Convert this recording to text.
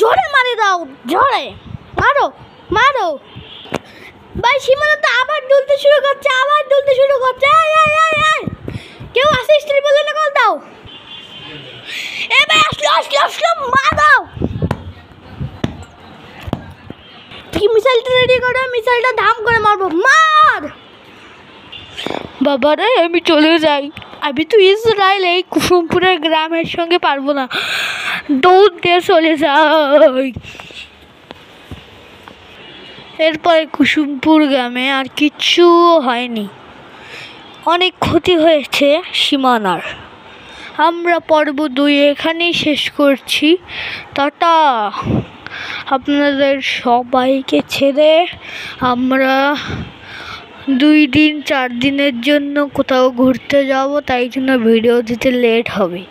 জোরে মারি দাও, জোরে মারো মারো। ভাই সীমানা তো আবার দুলতে শুরু করছে, কেউ আসিস ট্রিপল না, কল দাও। এ ভাই আসলো মার দাও। কি মিসাইলটা রেডি করো, মিসাইলটা ধাম করে মারবো, মার। বাবা রে আমি চলে যাই, আমি তো ইসরায়েল এই কুসুমপুরের গ্রামের সঙ্গে পারবো না, দৌড় দিয়ে চলে যাই। এরপরে কুসুমপুর গ্রামে আর কিচ্ছু হয়নি, অনেক ক্ষতি হয়েছে সীমানার। আমরা পর্ব 2 এখানেই শেষ করছি, টাটা। আপনাদের সবাইকে ছেড়ে আমরা 2-4 দিনের জন্য কোথাও ঘুরতে যাব, তাই জন্য ভিডিও দিতে লেট হবে।